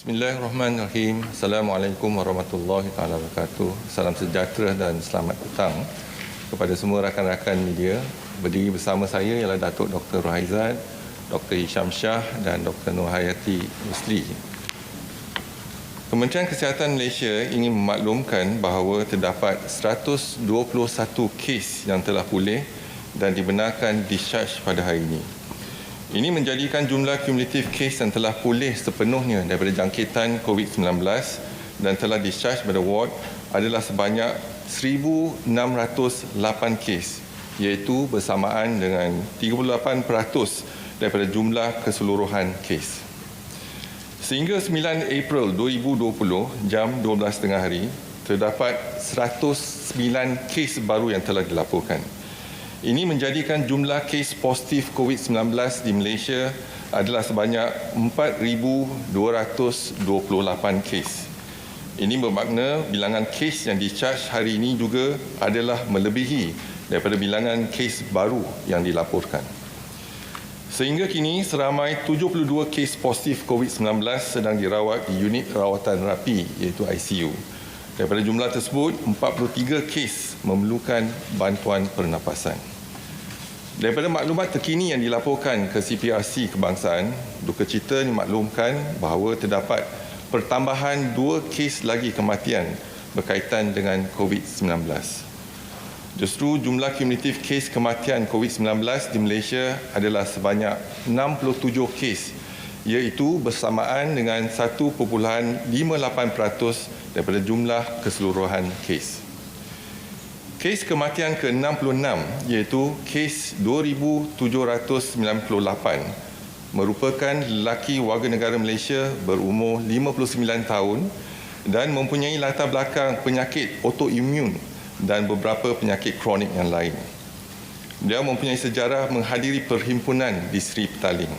Bismillahirrahmanirrahim. Assalamualaikum warahmatullahi wabarakatuh. Salam sejahtera dan selamat petang kepada semua rakan-rakan media. Berdiri bersama saya ialah Datuk Dr. Harian, Dr. Hisham dan Dr. Noor Hisham. Kementerian Kesihatan Malaysia ingin memaklumkan bahawa terdapat 121 kes yang telah pulih dan dibenarkan discharge pada hari ini. Ini menjadikan jumlah kumulatif kes yang telah pulih sepenuhnya daripada jangkitan Covid-19 dan telah discharge pada ward adalah sebanyak 1,608 kes, iaitu bersamaan dengan 38% daripada jumlah keseluruhan kes. Sehingga 9 April 2020 jam 12.30 hari, terdapat 109 kes baru yang telah dilaporkan. Ini menjadikan jumlah kes positif Covid-19 di Malaysia adalah sebanyak 4,228 kes. Ini bermakna bilangan kes yang discharge hari ini juga adalah melebihi daripada bilangan kes baru yang dilaporkan. Sehingga kini seramai 72 kes positif Covid-19 sedang dirawat di unit rawatan rapi iaitu ICU. Daripada jumlah tersebut, 43 kes memerlukan bantuan pernafasan. Daripada maklumat terkini yang dilaporkan ke CPRC Kebangsaan, duka cita dimaklumkan bahawa terdapat pertambahan 2 kes lagi kematian berkaitan dengan COVID-19. Justru jumlah kumulatif kes kematian COVID-19 di Malaysia adalah sebanyak 67 kes, iaitu bersamaan dengan 1.58% daripada jumlah keseluruhan kes. Kes kematian ke-66 iaitu kes 2,798 merupakan lelaki warga negara Malaysia berumur 59 tahun dan mempunyai latar belakang penyakit autoimun dan beberapa penyakit kronik yang lain. Dia mempunyai sejarah menghadiri perhimpunan di Seri Petaling.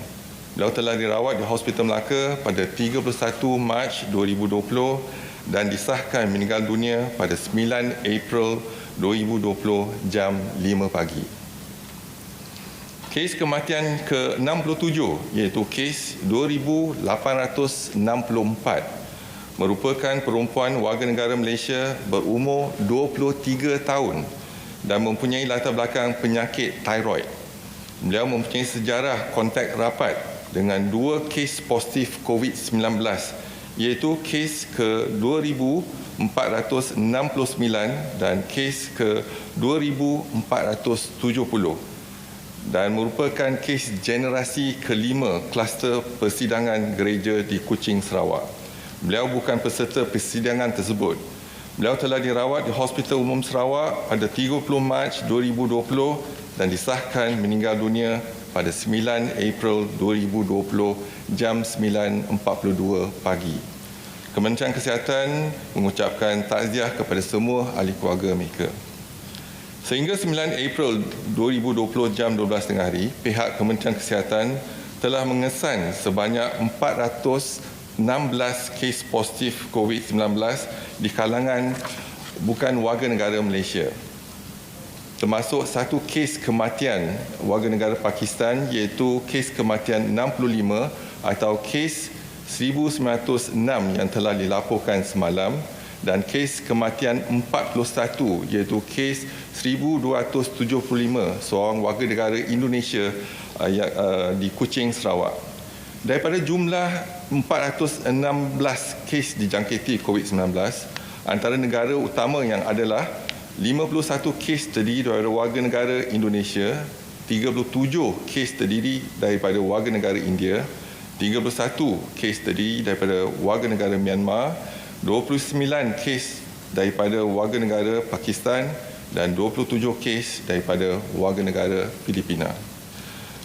Beliau telah dirawat di Hospital Melaka pada 31 Mac 2020 dan disahkan meninggal dunia pada 9 April 2020 jam 5 pagi. Kes kematian ke-67 iaitu kes 2,864 merupakan perempuan warga negara Malaysia berumur 23 tahun dan mempunyai latar belakang penyakit tiroid. Beliau mempunyai sejarah kontak rapat dengan 2 kes positif COVID-19 iaitu kes ke-2,469 dan kes ke-2,470 dan merupakan kes generasi kelima kluster persidangan gereja di Kuching, Sarawak. Beliau bukan peserta persidangan tersebut. Beliau telah dirawat di Hospital Umum Sarawak pada 30 Mac 2020 dan disahkan meninggal dunia pada 9 April 2020 jam 9.42 pagi. Kementerian Kesihatan mengucapkan takziah kepada semua ahli keluarga mereka. Sehingga 9 April 2020 jam 12.30 hari, pihak Kementerian Kesihatan telah mengesan sebanyak 416 kes positif COVID-19 di kalangan bukan warga negara Malaysia, termasuk 1 kes kematian warga negara Pakistan iaitu kes kematian 65 atau kes 1906 yang telah dilaporkan semalam dan kes kematian 41 iaitu kes 1275 seorang warga negara Indonesia di Kuching, Sarawak. Daripada jumlah 416 kes dijangkiti COVID-19, antara negara utama yang adalah 51 kes terdiri daripada warga negara Indonesia, 37 kes terdiri daripada warga negara India, 31 kes terdiri daripada warga negara Myanmar, 29 kes daripada warga negara Pakistan dan 27 kes daripada warga negara Filipina.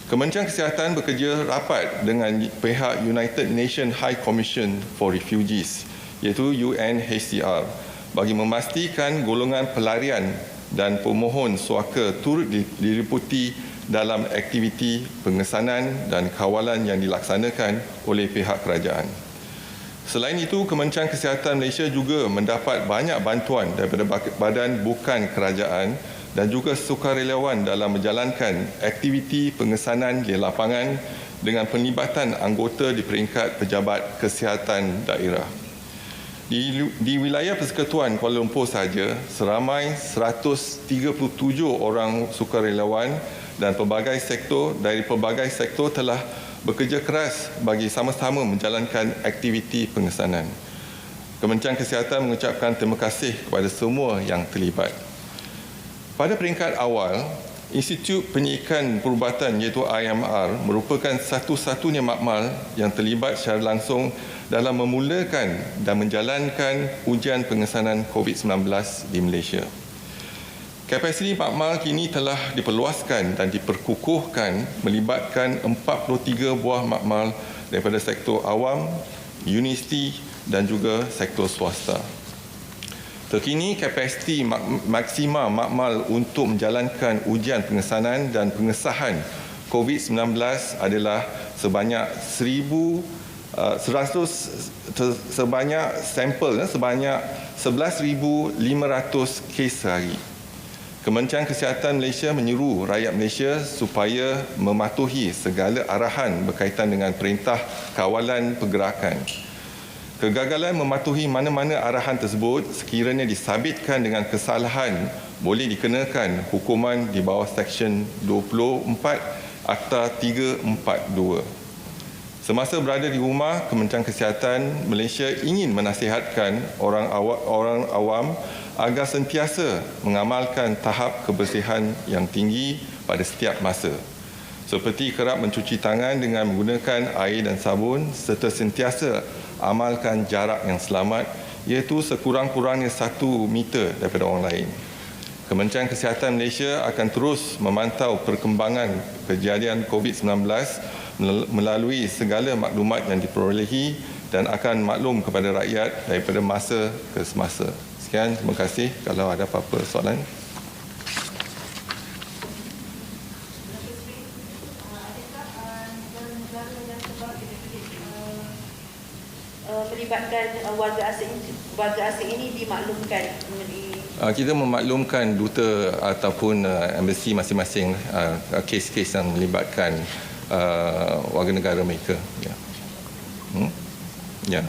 Kementerian Kesihatan bekerja rapat dengan pihak United Nations High Commission for Refugees iaitu UNHCR bagi memastikan golongan pelarian dan pemohon suaka turut diliputi dalam aktiviti pengesanan dan kawalan yang dilaksanakan oleh pihak kerajaan. Selain itu, Kementerian Kesihatan Malaysia juga mendapat banyak bantuan daripada badan bukan kerajaan dan juga sukarelawan dalam menjalankan aktiviti pengesanan di lapangan dengan penlibatan anggota di peringkat pejabat kesihatan daerah. Di wilayah Persekutuan Kuala Lumpur sahaja, seramai 137 orang sukarelawan dan pelbagai sektor telah bekerja keras bagi sama-sama menjalankan aktiviti pengesanan. Kementerian Kesihatan mengucapkan terima kasih kepada semua yang terlibat. Pada peringkat awal, Institut Penyidikan Perubatan iaitu IMR merupakan satu-satunya makmal yang terlibat secara langsung dalam memulakan dan menjalankan ujian pengesanan COVID-19 di Malaysia. Kapasiti makmal kini telah diperluaskan dan diperkukuhkan melibatkan 43 buah makmal daripada sektor awam, universiti dan juga sektor swasta. Terkini kapasiti maksima makmal untuk menjalankan ujian pengesanan dan pengesahan COVID-19 adalah sebanyak 11,500 kes sehari. Kementerian Kesihatan Malaysia menyeru rakyat Malaysia supaya mematuhi segala arahan berkaitan dengan Perintah Kawalan Pergerakan. Kegagalan mematuhi mana-mana arahan tersebut sekiranya disabitkan dengan kesalahan boleh dikenakan hukuman di bawah Seksyen 24 Akta 342. Semasa berada di rumah, Kementerian Kesihatan Malaysia ingin menasihatkan orang awam agar sentiasa mengamalkan tahap kebersihan yang tinggi pada setiap masa, seperti kerap mencuci tangan dengan menggunakan air dan sabun serta sentiasa amalkan jarak yang selamat iaitu sekurang-kurangnya 1 meter daripada orang lain. Kementerian Kesihatan Malaysia akan terus memantau perkembangan kejadian COVID-19 melalui segala maklumat yang diperolehi dan akan maklum kepada rakyat daripada masa ke semasa. Sekian, terima kasih. Kalau ada apa-apa soalan. Melibatkan warga asing ini dimaklumkan kita memaklumkan duta ataupun embassy masing-masing kes-kes yang melibatkan warga negara mereka. Ya. Ya.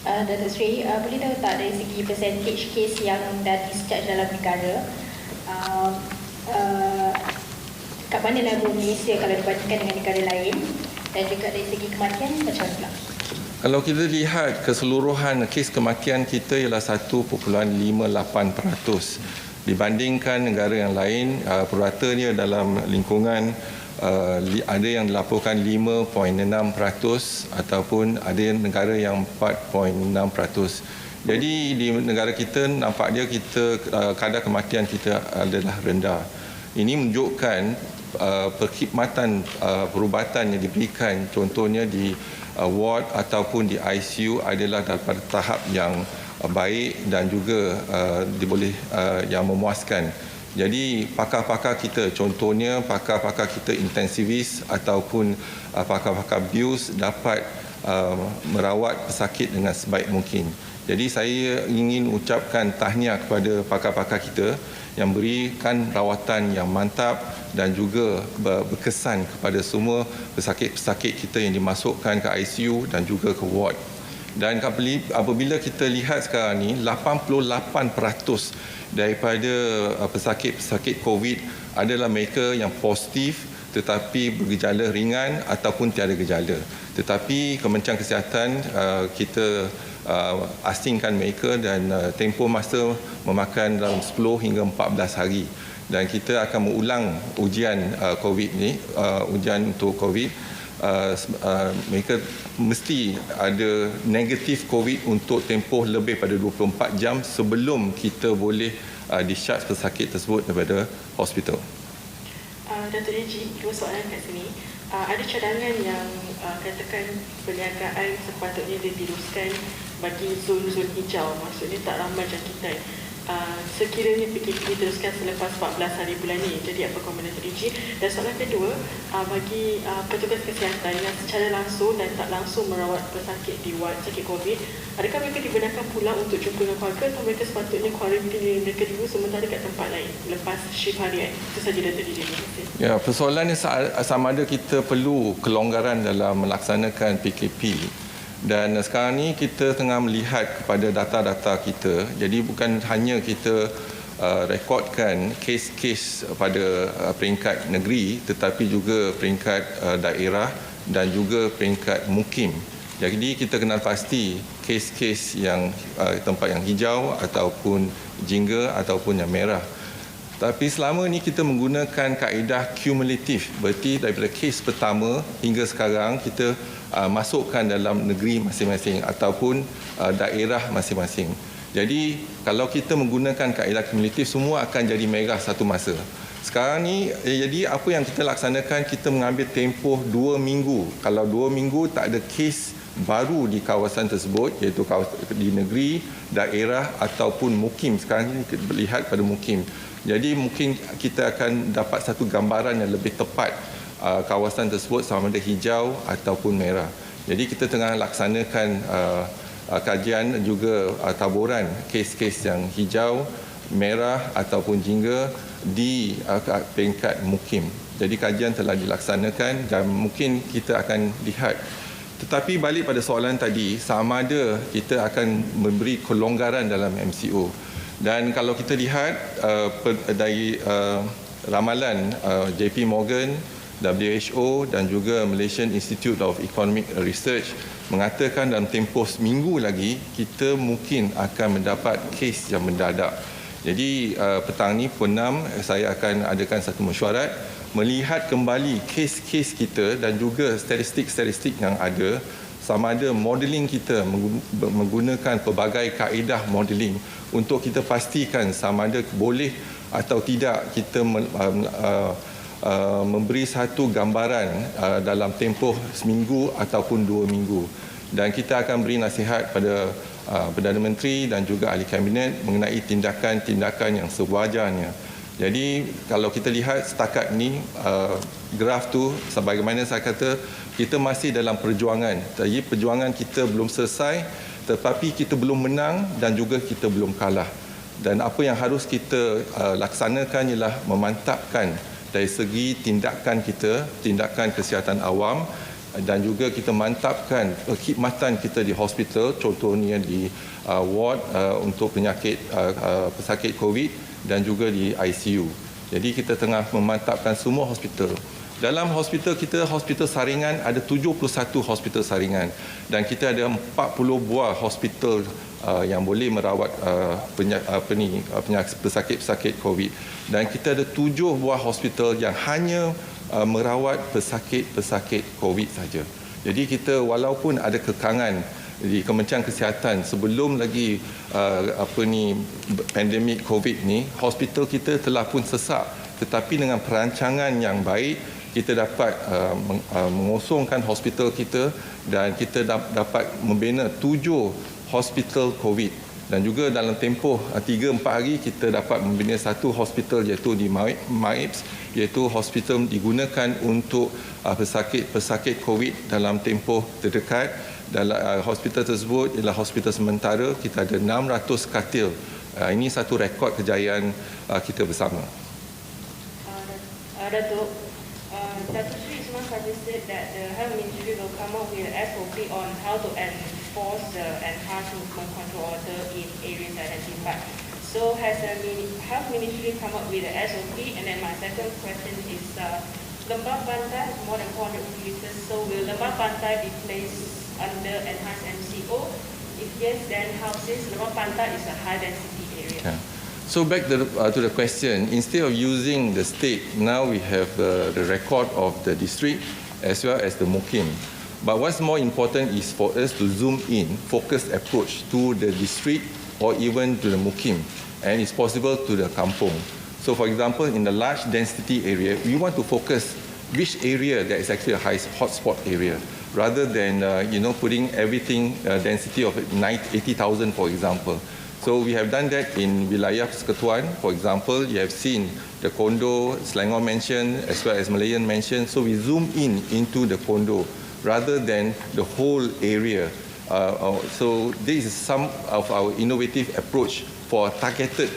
Datuk Seri, boleh tahu tak dari segi percentage kes yang dah discharge dalam negara, kat mana level Malaysia kalau dibandingkan dengan negara lain, dan juga dari segi kematian macam mana? Kalau kita lihat keseluruhan kes kematian kita ialah 1.58%. Dibandingkan negara yang lain, puratanya dalam lingkungan ada yang dilaporkan 5.6% ataupun ada negara yang 4.6%. Jadi di negara kita nampak dia kadar kematian kita adalah rendah. Ini menunjukkan perkhidmatan perubatan yang diberikan contohnya di ward ataupun di ICU adalah daripada tahap yang baik dan juga yang memuaskan. Jadi pakar-pakar kita, contohnya pakar-pakar kita intensivis ataupun pakar-pakar bius dapat merawat pesakit dengan sebaik mungkin. Jadi saya ingin ucapkan tahniah kepada pakar-pakar kita yang berikan rawatan yang mantap dan juga berkesan kepada semua pesakit-pesakit kita yang dimasukkan ke ICU dan juga ke ward. Dan apabila kita lihat sekarang ni, 88% daripada pesakit-pesakit COVID adalah mereka yang positif tetapi bergejala ringan ataupun tiada gejala. Tetapi Kementerian Kesihatan kita asingkan mereka dan tempoh masa memakan dalam 10 hingga 14 hari. Dan kita akan mengulang ujian COVID ni, ujian untuk COVID. Mereka mesti ada negatif COVID untuk tempoh lebih pada 24 jam sebelum kita boleh discharge pesakit tersebut daripada hospital. Datuk Eji, 2 soalan kat sini. Ada cadangan yang katakan perniagaan sepatutnya diteruskan bagi zon-zon hijau, maksudnya tak ramai jangkitan. sekiranya PKP diteruskan selepas 14 hari bulan ini. Jadi apa komentar Eji? Dan soalan kedua, bagi petugas kesihatan yang secara langsung dan tak langsung merawat pesakit di ward sakit COVID, adakah mereka dibenarkan pulang untuk jumpa dengan keluarga atau mereka sepatutnya kuarantin diri mereka dulu sementara kat tempat lain lepas shift harian? Itu saja Datuk Eji. Ya, persoalannya sama ada kita perlu kelonggaran dalam melaksanakan PKP. Dan sekarang ni kita tengah melihat kepada data-data kita. Jadi bukan hanya kita rekodkan kes-kes pada peringkat negeri, tetapi juga peringkat daerah dan juga peringkat mukim. Jadi kita kenal pasti kes-kes yang tempat yang hijau ataupun jingga ataupun yang merah. Tapi selama ni kita menggunakan kaedah kumulatif, berarti daripada kes pertama hingga sekarang kita masukkan dalam negeri masing-masing ataupun daerah masing-masing. Jadi kalau kita menggunakan kaedah kumulatif, semua akan jadi merah satu masa. Sekarang ni, jadi apa yang kita laksanakan, kita mengambil tempoh 2 minggu. Kalau 2 minggu tak ada kes baru di kawasan tersebut, iaitu di negeri, daerah ataupun mukim. Sekarang ni kita lihat pada mukim. Jadi mungkin kita akan dapat satu gambaran yang lebih tepat kawasan tersebut sama ada hijau ataupun merah. Jadi kita tengah laksanakan kajian juga taburan kes-kes yang hijau, merah ataupun jingga di peringkat mukim. Jadi kajian telah dilaksanakan dan mungkin kita akan lihat. Tetapi balik pada soalan tadi, sama ada kita akan memberi kelonggaran dalam MCO. Dan kalau kita lihat dari ramalan JP Morgan, WHO dan juga Malaysian Institute of Economic Research mengatakan dalam tempoh seminggu lagi kita mungkin akan mendapat kes yang mendadak. Jadi petang ni pukul 6 saya akan adakan satu mesyuarat melihat kembali kes-kes kita dan juga statistik-statistik yang ada, sama ada modeling kita menggunakan pelbagai kaedah modeling untuk kita pastikan sama ada boleh atau tidak kita memberi satu gambaran dalam tempoh seminggu ataupun 2 minggu. Dan kita akan beri nasihat pada Perdana Menteri dan juga ahli kabinet mengenai tindakan-tindakan yang sewajarnya. Jadi kalau kita lihat setakat ni graf tu, sebagaimana saya kata, kita masih dalam perjuangan. Jadi perjuangan kita belum selesai, tetapi kita belum menang dan juga kita belum kalah. Dan apa yang harus kita laksanakan ialah memantapkan dari segi tindakan kita, tindakan kesihatan awam, dan juga kita mantapkan khidmatan kita di hospital, contohnya di ward untuk penyakit pesakit COVID dan juga di ICU. Jadi kita tengah memantapkan semua hospital. Dalam hospital kita, hospital saringan ada 71 hospital saringan dan kita ada 40 buah hospital yang boleh merawat pesakit-pesakit COVID, dan kita ada 7 buah hospital yang hanya merawat pesakit-pesakit COVID saja. Jadi kita walaupun ada kekangan di Kementerian Kesihatan sebelum lagi pandemik COVID ni, hospital kita telah pun sesak, tetapi dengan perancangan yang baik kita dapat mengosongkan hospital kita dan kita dapat membina 7 hospital COVID, dan juga dalam tempoh 3-4 hari kita dapat membina satu hospital iaitu di MAIPS, iaitu hospital digunakan untuk pesakit COVID dalam tempoh terdekat. Dalam hospital tersebut ialah hospital sementara, kita ada 600 katil. Ini satu rekod kejayaan kita bersama. Datuk, Datuk Sri suggested that the Health Ministry will come up with an SOP on how to enforce the enhanced movement control order in areas identified. So has the Health Ministry come up with an SOP? And then my second question is, Lembah Pantai has more than 400 visitors, so will Lembah Pantai be placed under enhanced MCO? If yes, then how, since Lembah Pantai is a high density area? Yeah. So back to the question, instead of using the state, now we have the record of the district as well as the mukim. But what's more important is for us to zoom in, focused approach to the district or even to the mukim, and it's possible to the kampung. So for example, in the large density area, we want to focus which area that is actually a high hotspot area, rather than putting everything density of 80,000 for example. So we have done that in wilayah Persekutuan. For example, you have seen the condo, Selangor Mansion, as well as Malayan Mansion. So we zoom in into the condo rather than the whole area. So this is some of our innovative approach for targeted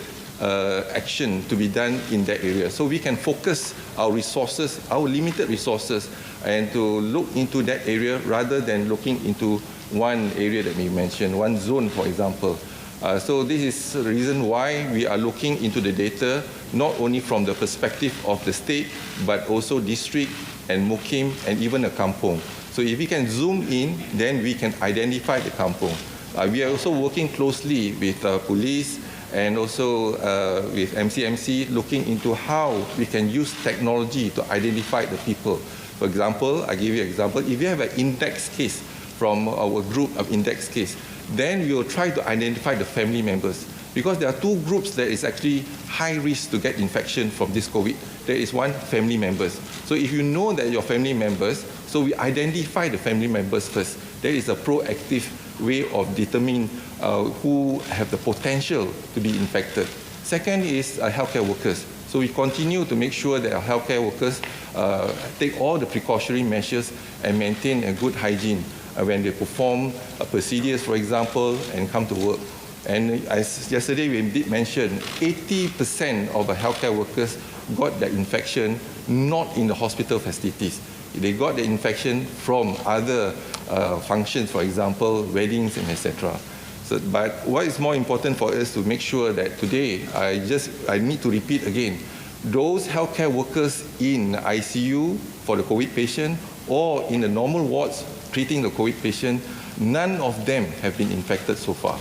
action to be done in that area. So we can focus our resources, our limited resources, and to look into that area rather than looking into one area that we mentioned, one zone, for example. So this is the reason why we are looking into the data, not only from the perspective of the state, but also district and mukim and even a kampung. So if we can zoom in, then we can identify the kampung. We are also working closely with police and also with MCMC, looking into how we can use technology to identify the people. For example, I give you an example. If you have an index case from our group of index case, then we will try to identify the family members. Because there are two groups that is actually high risk to get infection from this COVID. There is one, family members. So if you know that your family members, so we identify the family members first. That is a proactive way of determining who have the potential to be infected. Second is healthcare workers. So we continue to make sure that our healthcare workers take all the precautionary measures and maintain a good hygiene when they perform procedures, for example, and come to work. And as yesterday we did mention, 80% of the healthcare workers got the infection not in the hospital facilities. They got the infection from other functions, for example, weddings and etc. So, but what is more important for us to make sure that today, I need to repeat again, those healthcare workers in ICU for the COVID patient or in the normal wards treating the COVID patient, none of them have been infected so far.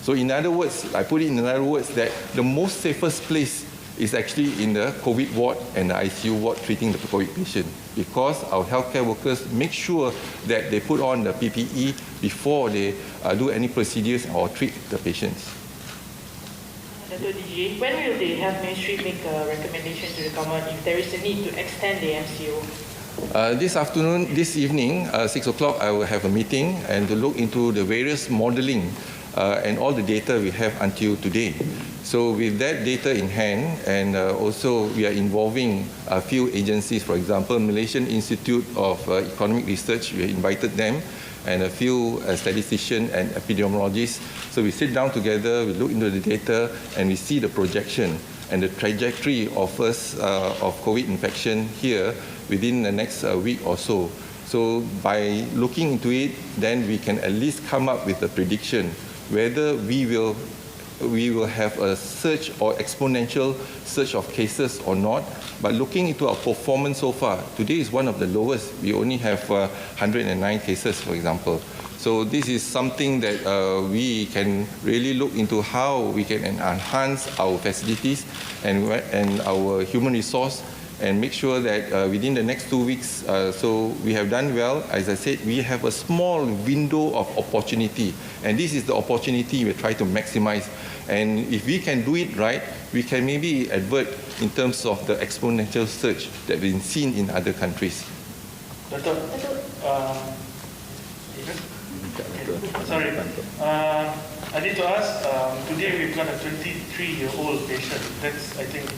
So in other words, I put it in other words that the most safest place is actually in the COVID ward and the ICU ward treating the COVID patient, because our healthcare workers make sure that they put on the PPE before they do any procedures or treat the patients. Datuk DG, when will the health ministry make a recommendation to the government if there is a need to extend the MCO? This evening, 6 o'clock, I will have a meeting and to look into the various modeling and all the data we have until today. So with that data in hand, and also we are involving a few agencies, for example, Malaysian Institute of Economic Research, we invited them, and a few statisticians and epidemiologists. So we sit down together, we look into the data, and we see the projection and the trajectory of COVID infection here within the next week or so. So by looking into it, then we can at least come up with a prediction whether we will have a surge or exponential surge of cases or not. But looking into our performance so far, today is one of the lowest. We only have 109 cases, for example. So this is something that we can really look into how we can enhance our facilities and our human resource and make sure that within the next 2 weeks, so we have done well. As I said, we have a small window of opportunity, and this is the opportunity we try to maximize. And if we can do it right, we can maybe avert in terms of the exponential surge that we've been seen in other countries. Datuk, sorry, I need to ask, today we've got a 23-year-old patient. That's, I think,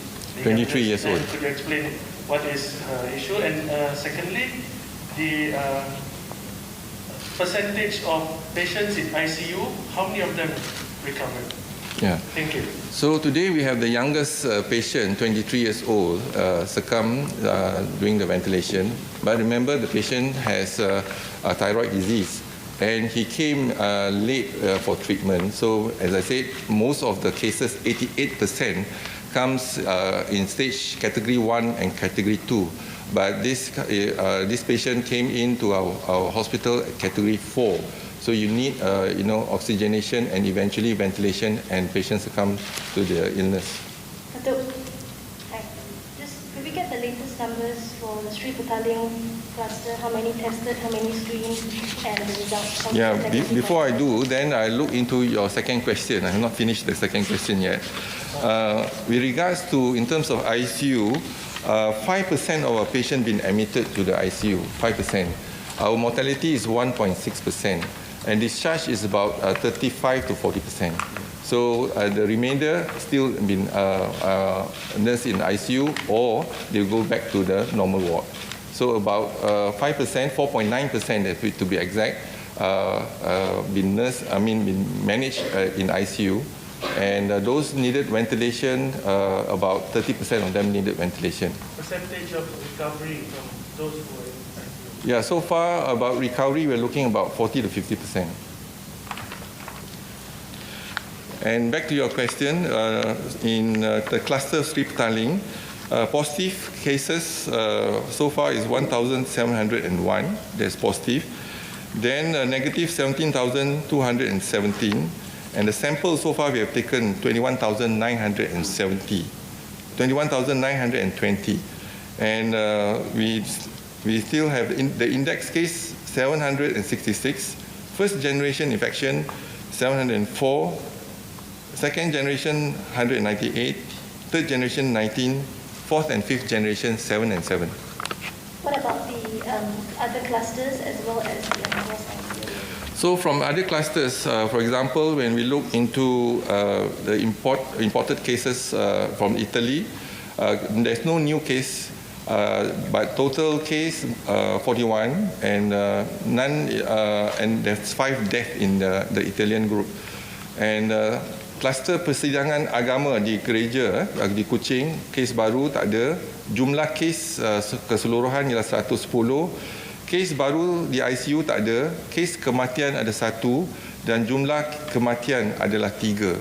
23 years old. Could you explain what is the issue? And secondly, the percentage of patients in ICU, how many of them recovered? Yeah. Thank you. So today we have the youngest patient, 23 years old, succumbed during the ventilation. But remember, the patient has a thyroid disease, and he came late for treatment. So as I said, most of the cases, 88%, comes in stage category 1 and category 2. But this patient came into our hospital at category 4. So you need oxygenation and eventually ventilation, and patients succumb to the illness. Datuk, could we get the latest numbers for the Sri Petaling cluster? How many tested, how many screened, and the results? Yeah, before I do, then I look into your second question. I have not finished the second question yet. With regards to, in terms of ICU, 5% of our patients been admitted to the ICU, 5%. Our mortality is 1.6%. and discharge is about 35 to 40%. So the remainder still been nursed in ICU, or they go back to the normal ward. So about 5%, 4.9% to be exact, been managed in ICU, and those needed ventilation. About 30% of them needed ventilation. Percentage of recovery from those who are in ICU? Yeah, so far about recovery, we're looking about 40 to 50%. And back to your question, in the cluster of Sri Petaling, positive cases so far is 1,701. That's positive. Then negative 17,217. And the sample so far we have taken 21,970. 21,920. And we still have the index case 766. First generation infection 704. Second generation 198. Third generation 19. Fourth and fifth generation 7 and 7. What about the other clusters as well as the enforced ICU? So from other clusters, for example, when we look into the imported cases from Italy, there's no new case, but total case 41, and and there's 5 deaths in the Italian group. And kluster persidangan agama di gereja di Kuching, kes baru tak ada. Jumlah kes keseluruhan ialah 110. Kes baru di ICU tak ada. Kes kematian ada 1 dan jumlah kematian adalah 3.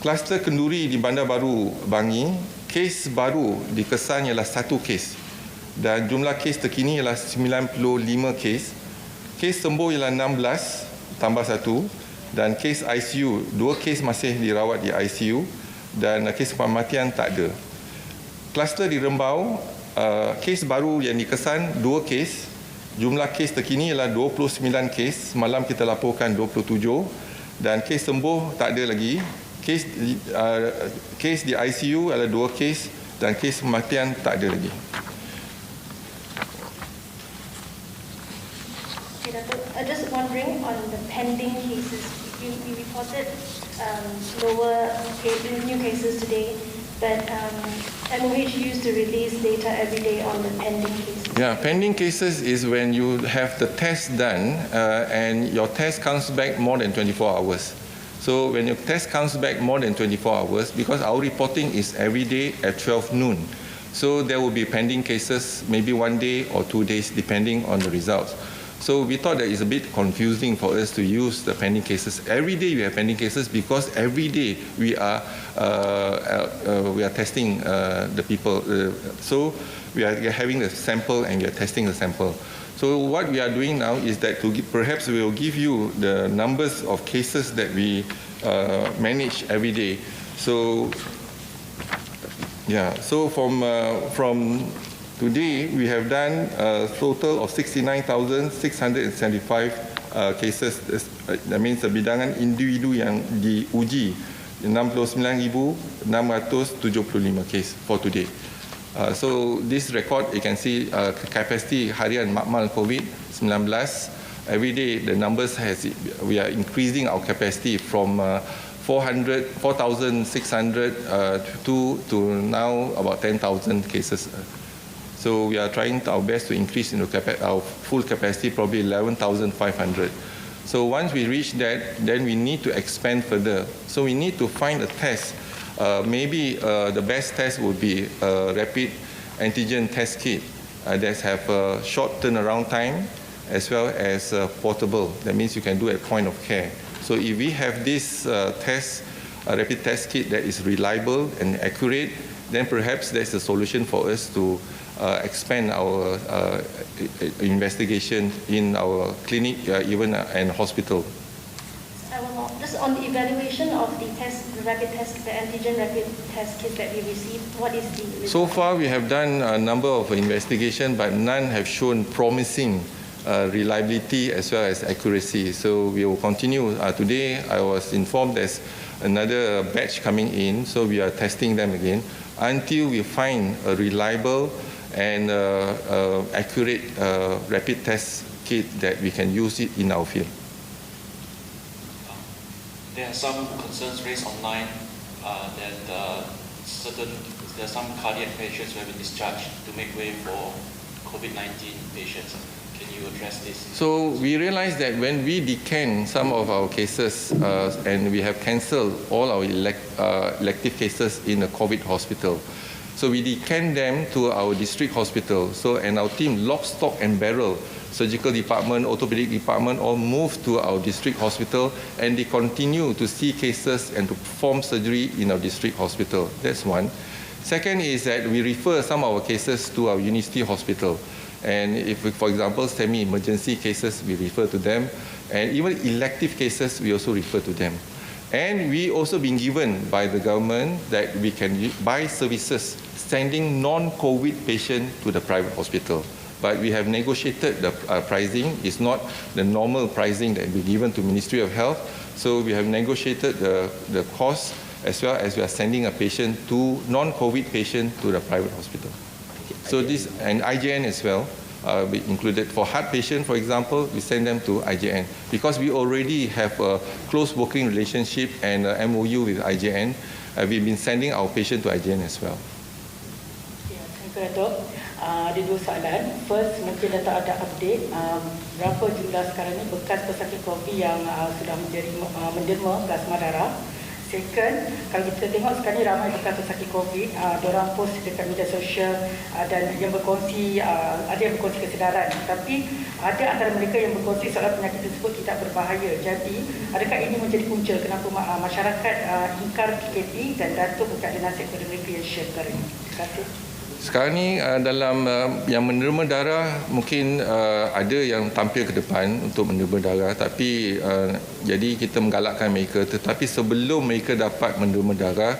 Kluster kenduri di Bandar Baru Bangi, kes baru di Kesan ialah 1 kes dan jumlah kes terkini ialah 95 kes. Kes sembuh ialah 16 tambah 1. Dan kes ICU, 2 kes masih dirawat di ICU dan kes kematian tak ada. Kluster di Rembau, kes baru yang dikesan 2 kes. Jumlah kes terkini ialah 29 kes. Semalam kita laporkan 27 dan kes sembuh tak ada lagi. Kes di ICU adalah 2 kes dan kes kematian tak ada lagi. Just wondering on the pending cases. We reported lower new cases today, but MOH used to release data every day on the pending cases. Yeah, pending cases is when you have the test done and your test comes back more than 24 hours. So when your test comes back more than 24 hours, because our reporting is every day at 12 noon, so there will be pending cases maybe 1 day or 2 days depending on the results. So we thought that it's a bit confusing for us to use the pending cases. Every day we have pending cases because every day we are testing the people. So we are having the sample and we are testing the sample. So what we are doing now is that perhaps we will give you the numbers of cases that we manage every day. So yeah, so from today, we have done a total of 69,675 cases. That means bidangan individu yang diuji 69,675 case for today. So this record, you can see capacity Harian makmal COVID-19. Every day, the numbers we are increasing our capacity from 4,600 to now about 10,000 cases. So we are trying our best to increase our full capacity, probably 11,500. So once we reach that, then we need to expand further. So we need to find a test. Maybe the best test would be a rapid antigen test kit that have a short turnaround time as well as portable. That means you can do at point of care. So if we have this rapid test kit that is reliable and accurate, then perhaps that's the solution for us to expand our investigation in our clinic, even and hospital. Just on the evaluation of the rapid test, the antigen rapid test kit that we received, what is the result? So far, we have done a number of investigations, but none have shown promising reliability as well as accuracy. So we will continue. Today, I was informed there's another batch coming in, so we are testing them again until we find a reliable and accurate rapid test kit that we can use it in our field. are some concerns raised online that there are some cardiac patients who have been discharged to make way for COVID-19 patients. Can you address this? So we realized that when we decant some of our cases and we have cancelled all our elective cases in a COVID hospital, so we decant them to our district hospital. So and our team, lock, stock and barrel, surgical department, orthopedic department, all moved to our district hospital, and they continue to see cases and to perform surgery in our district hospital. That's one. Second is that we refer some of our cases to our university hospital. And if, for example, semi-emergency cases, we refer to them. And even elective cases, we also refer to them. And we also been given by the government that we can buy services sending non-COVID patient to the private hospital. But we have negotiated the pricing. It's not the normal pricing that we given to Ministry of Health. So we have negotiated the cost as well as we are sending a patient to non-COVID patient to the private hospital. So this and IJN as well, we included for heart patient, for example, we send them to IJN because we already have a close working relationship and MOU with IJN. We've been sending our patient to IJN as well. Terima kasih, Datuk. Ada dua soalan. First, mungkin Datuk ada update berapa jumlah sekarang ni bekas pesakit COVID yang sudah menderma plasma darah. Second, kalau kita tengok sekarang ni ramai bekas pesakit COVID, diorang post dekat media sosial dan yang berkongsi, ada yang berkongsi kesedaran. Tapi ada antara mereka yang berkongsi soal penyakit tersebut tidak berbahaya. Jadi, adakah ini menjadi punca kenapa masyarakat ingkar PKP dan Datuk bukan ada nasihat kepada mereka yang share sekarang ini? Terima kasih. Sekarang ni dalam yang menerima darah mungkin ada yang tampil ke depan untuk menerima darah, tapi jadi kita menggalakkan mereka, tetapi sebelum mereka dapat menerima darah,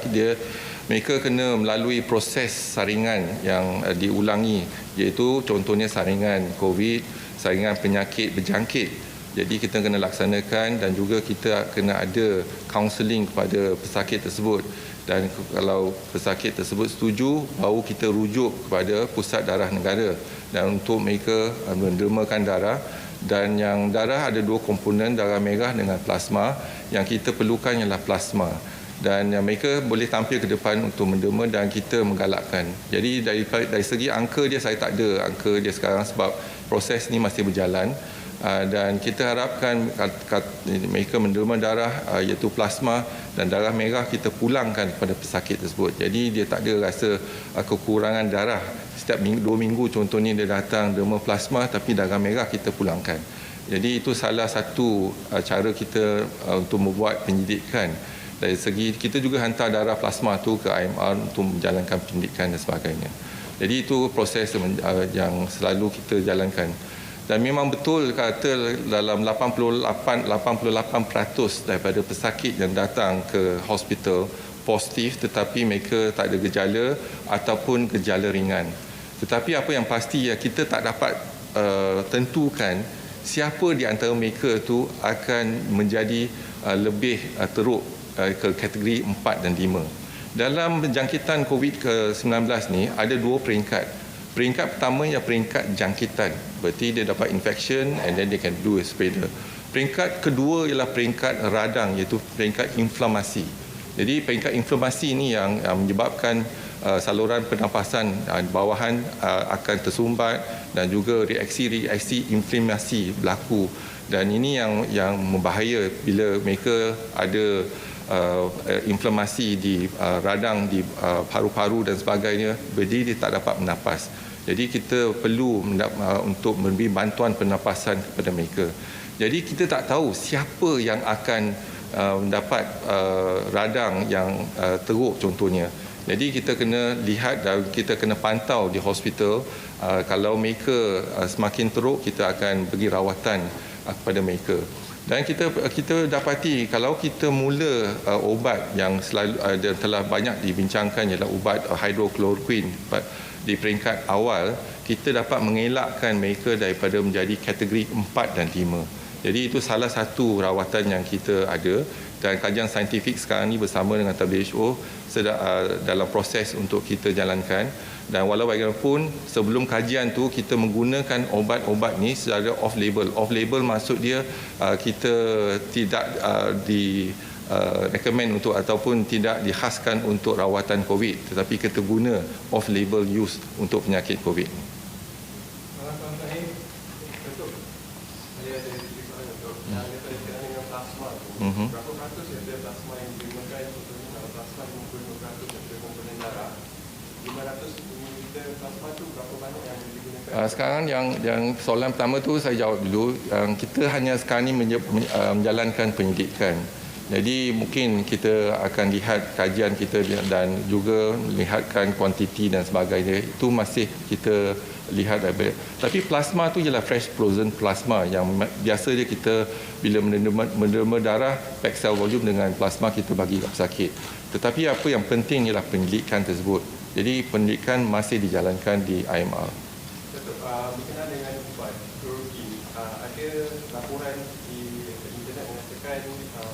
mereka kena melalui proses saringan yang diulangi, iaitu contohnya saringan COVID, saringan penyakit berjangkit. Jadi kita kena laksanakan dan juga kita kena ada kaunseling kepada pesakit tersebut. Dan kalau pesakit tersebut setuju, baru kita rujuk kepada pusat darah negara dan untuk mereka mendermakan darah. Dan yang darah ada dua komponen, darah merah dengan plasma. Yang kita perlukan ialah plasma. Dan yang mereka boleh tampil ke depan untuk menderma dan kita menggalakkan. Jadi dari segi angka dia, saya tak ada angka dia sekarang sebab proses ni masih berjalan. Dan kita harapkan mereka menderma darah iaitu plasma dan darah merah kita pulangkan kepada pesakit tersebut. Jadi dia tak ada rasa kekurangan darah. Setiap 2 minggu contohnya dia datang derma plasma tapi darah merah kita pulangkan. Jadi itu salah satu cara kita untuk membuat penyidikan. Dari segi kita juga hantar darah plasma tu ke IMR untuk menjalankan penyidikan dan sebagainya. Jadi itu proses yang selalu kita jalankan. Dan memang betul kata dalam 88% daripada pesakit yang datang ke hospital positif tetapi mereka tak ada gejala ataupun gejala ringan. Tetapi apa yang pasti ya kita tak dapat tentukan siapa di antara mereka tu akan menjadi lebih teruk ke kategori 4 dan 5. Dalam jangkitan COVID-19 ni ada 2 peringkat. Peringkat pertama ialah peringkat jangkitan. Berarti dia dapat infection and then they can do a spreader. Peringkat kedua ialah peringkat radang iaitu peringkat inflamasi. Jadi peringkat inflamasi ini yang menyebabkan saluran pernafasan bawahan akan tersumbat dan juga reaksi-reaksi inflamasi berlaku. Dan ini yang membahaya bila mereka ada inflamasi di radang, di paru-paru dan sebagainya, jadi dia tak dapat menafas. Jadi kita perlu untuk memberi bantuan pernafasan kepada mereka. Jadi kita tak tahu siapa yang akan mendapat radang yang teruk contohnya. Jadi kita kena lihat dan kita kena pantau di hospital. Kalau mereka semakin teruk, kita akan bagi rawatan kepada mereka. Dan kita dapati kalau kita mula ubat yang selalu telah banyak dibincangkan ialah ubat hydrochloroquine di peringkat awal, kita dapat mengelakkan mereka daripada menjadi kategori 4 dan 5. Jadi itu salah satu rawatan yang kita ada dan kajian saintifik sekarang ini bersama dengan WHO dalam proses untuk kita jalankan. Dan walau bagaimanapun sebelum kajian tu kita menggunakan obat-obat ni secara off-label. Off-label maksud dia kita tidak recommend untuk ataupun tidak dikhaskan untuk rawatan COVID, tetapi kita guna off-label use untuk penyakit COVID. Berapa peratus daripada plasma yang digunakan, contohnya kalau plasma 50% daripada komponen darah, 500 ml plasma tu berapa banyak yang digunakan? Sekarang yang soalan pertama tu saya jawab dulu. Kita hanya sekarang ni menjalankan penyidikan. Jadi mungkin kita akan lihat kajian kita dan juga lihatkan kuantiti dan sebagainya. Itu masih kita lihat. Tapi plasma tu ialah fresh frozen plasma yang biasa dia kita bila menerima darah pack cell volume dengan plasma kita bagi kat pesakit. Tetapi apa yang penting ialah penyelidikan tersebut. Jadi penyelidikan masih dijalankan di IMR. Datuk, berkenaan dengan ubat kloroquine, ada laporan di internet mengatakan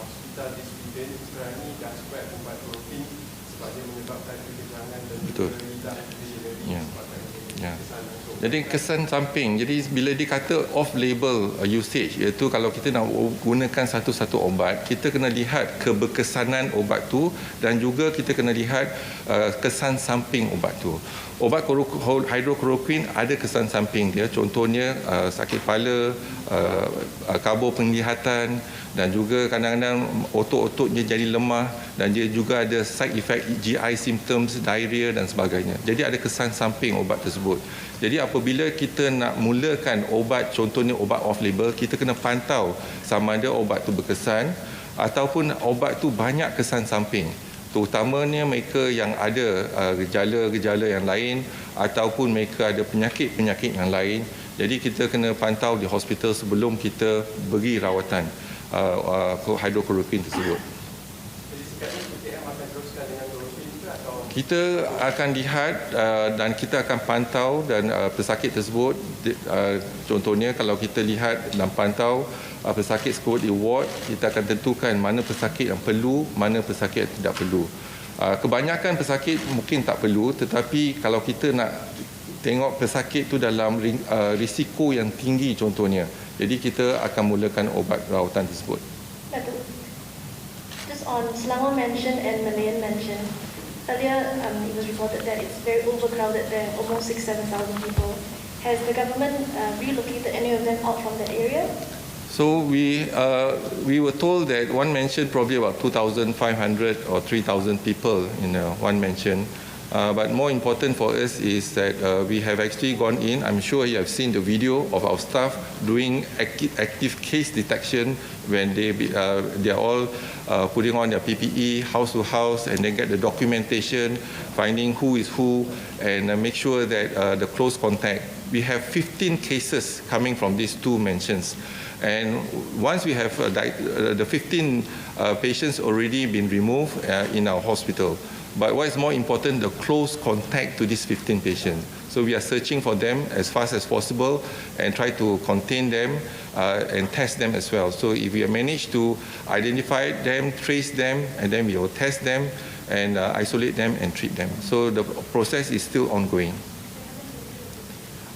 hospital di Sweden sekarang ini dah swab ubat kloroquine sebab dia menyebabkan kegerangan dan juga lidah disebabkan kesan. Jadi kesan samping. Jadi bila dikata off-label usage, iaitu kalau kita nak gunakan satu-satu obat, kita kena lihat keberkesanan obat tu dan juga kita kena lihat kesan samping obat tu. Obat hidrokloroquine ada kesan samping dia, contohnya sakit kepala, kabur penglihatan dan juga kadang-kadang otot-ototnya jadi lemah dan dia juga ada side effect GI symptoms, diarrhea dan sebagainya. Jadi ada kesan samping obat tersebut. Jadi apabila kita nak mulakan obat, contohnya obat off-label, kita kena pantau sama ada obat tu berkesan ataupun obat tu banyak kesan samping. Terutamanya mereka yang ada gejala-gejala yang lain ataupun mereka ada penyakit-penyakit yang lain. Jadi kita kena pantau di hospital sebelum kita beri rawatan hidrokloroquine tersebut. Kita akan lihat dan kita akan pantau dan pesakit tersebut, contohnya kalau kita lihat dan pantau pesakit tersebut di ward, kita akan tentukan mana pesakit yang perlu, mana pesakit yang tidak perlu. Kebanyakan pesakit mungkin tak perlu, tetapi kalau kita nak tengok pesakit itu dalam risiko yang tinggi contohnya, jadi kita akan mulakan obat rawatan tersebut. Datuk, just on Selangor mention and Malayan mention, earlier it was reported that it's very overcrowded there, almost 6,000-7,000 people. Has the government relocated any of them out from that area? So we were told that one mention probably about 2,500 or 3,000 people in one mention. But more important for us is that we have actually gone in. I'm sure you have seen the video of our staff doing active case detection when they are all putting on their PPE house to house and then get the documentation, finding who is who, and make sure that the close contact. We have 15 cases coming from these two mentions. And once we have the 15 patients already been removed in our hospital. But what is more important, the close contact to these 15 patients. So we are searching for them as fast as possible and try to contain them and test them as well. So if we manage to identify them, trace them, and then we will test them and isolate them and treat them. So the process is still ongoing.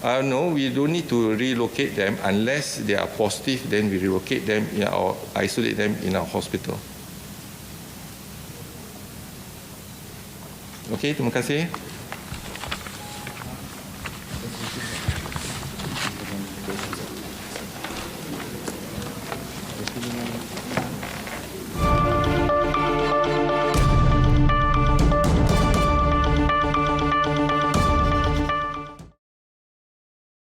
No, we don't need to relocate them unless they are positive. Then we relocate them or isolate them in our hospital. Okay, terima kasih.